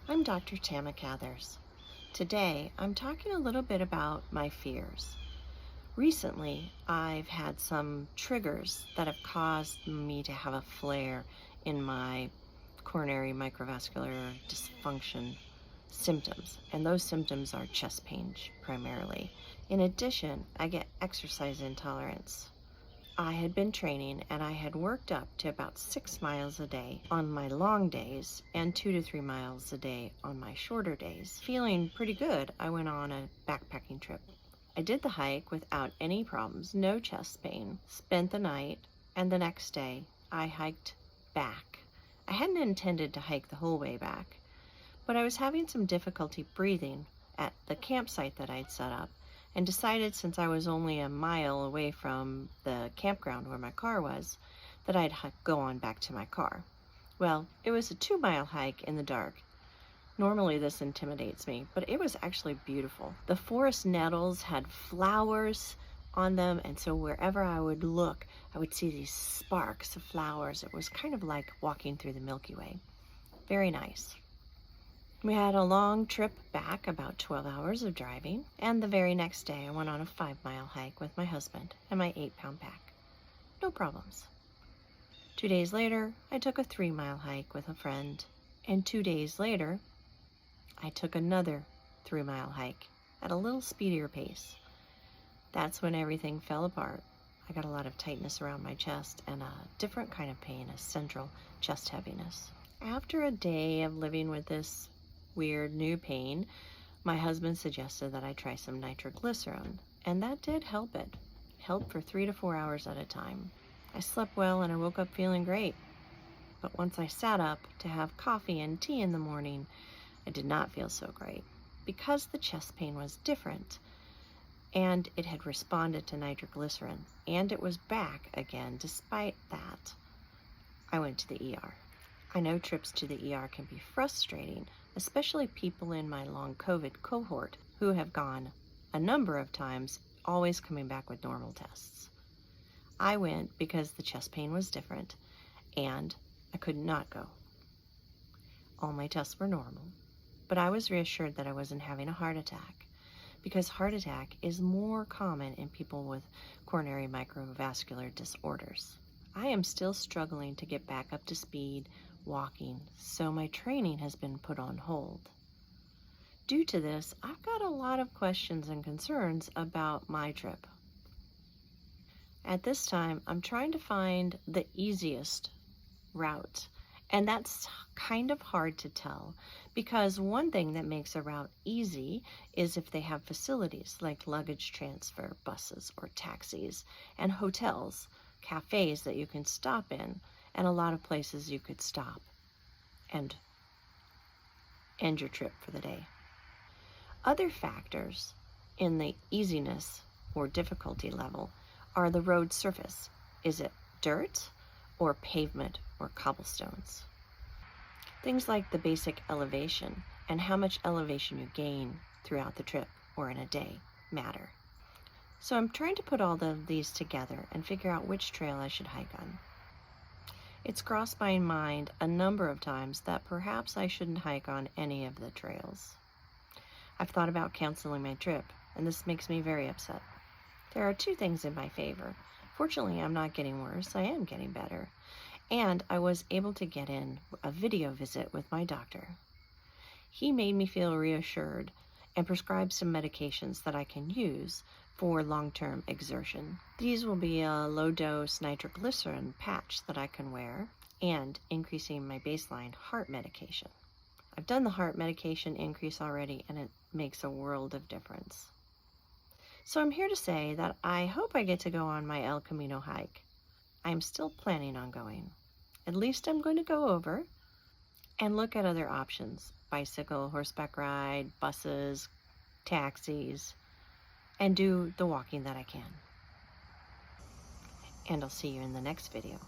I'm Dr. Tama Cathers. Today, I'm talking a little bit about my fears. Recently, I've had some triggers that have caused me to have a flare in my coronary microvascular dysfunction symptoms, and those symptoms are chest pain primarily. In addition, I get exercise intolerance. I had been training and I had worked up to about 6 miles a day on my long days and 2 to 3 miles a day on my shorter days. Feeling pretty good, I went on a backpacking trip. I did the hike without any problems, no chest pain, spent the night, and the next day I hiked back. I hadn't intended to hike the whole way back, but I was having some difficulty breathing at the campsite that I'd set up, and decided, since I was only a mile away from the campground where my car was, that I'd go on back to my car. Well, it was a 2-mile hike in the dark. Normally this intimidates me, but it was actually beautiful. The forest nettles had flowers on them, and so wherever I would look, I would see these sparks of flowers. It was kind of like walking through the Milky Way. Very nice. We had a long trip back, about 12 hours of driving, and the very next day I went on a 5-mile hike with my husband and my 8-pound pack. No problems. 2 days later, I took a 3-mile hike with a friend, and 2 days later, I took another 3-mile hike at a little speedier pace. That's when everything fell apart. I got a lot of tightness around my chest and a different kind of pain, a central chest heaviness. After a day of living with this weird new pain, my husband suggested that I try some nitroglycerin, and that did help it. Helped for 3 to 4 hours at a time. I slept well and I woke up feeling great. But once I sat up to have coffee and tea in the morning, I did not feel so great. Because the chest pain was different, and it had responded to nitroglycerin, and it was back again despite that, I went to the ER. I know trips to the ER can be frustrating, especially people in my long COVID cohort who have gone a number of times, always coming back with normal tests. I went because the chest pain was different and I could not go. All my tests were normal, but I was reassured that I wasn't having a heart attack, because heart attack is more common in people with coronary microvascular disorders. I am still struggling to get back up to speed walking, so my training has been put on hold. Due to this, I've got a lot of questions and concerns about my trip. At this time, I'm trying to find the easiest route, and that's kind of hard to tell, because one thing that makes a route easy is if they have facilities like luggage transfer, buses or taxis, and hotels, cafes that you can stop in, and a lot of places you could stop and end your trip for the day. Other factors in the easiness or difficulty level are the road surface. Is it dirt or pavement or cobblestones? Things like the basic elevation and how much elevation you gain throughout the trip or in a day matter. So I'm trying to put all of these together and figure out which trail I should hike on. It's crossed my mind a number of times that perhaps I shouldn't hike on any of the trails. I've thought about canceling my trip, and this makes me very upset. There are 2 things in my favor. Fortunately, I'm not getting worse, I am getting better. And I was able to get in a video visit with my doctor. He made me feel reassured and prescribed some medications that I can use for long-term exertion. These will be a low-dose nitroglycerin patch that I can wear and increasing my baseline heart medication. I've done the heart medication increase already, and it makes a world of difference. So I'm here to say that I hope I get to go on my El Camino hike. I'm still planning on going. At least I'm going to go over and look at other options: bicycle, horseback ride, buses, taxis, and do the walking that I can. And I'll see you in the next video.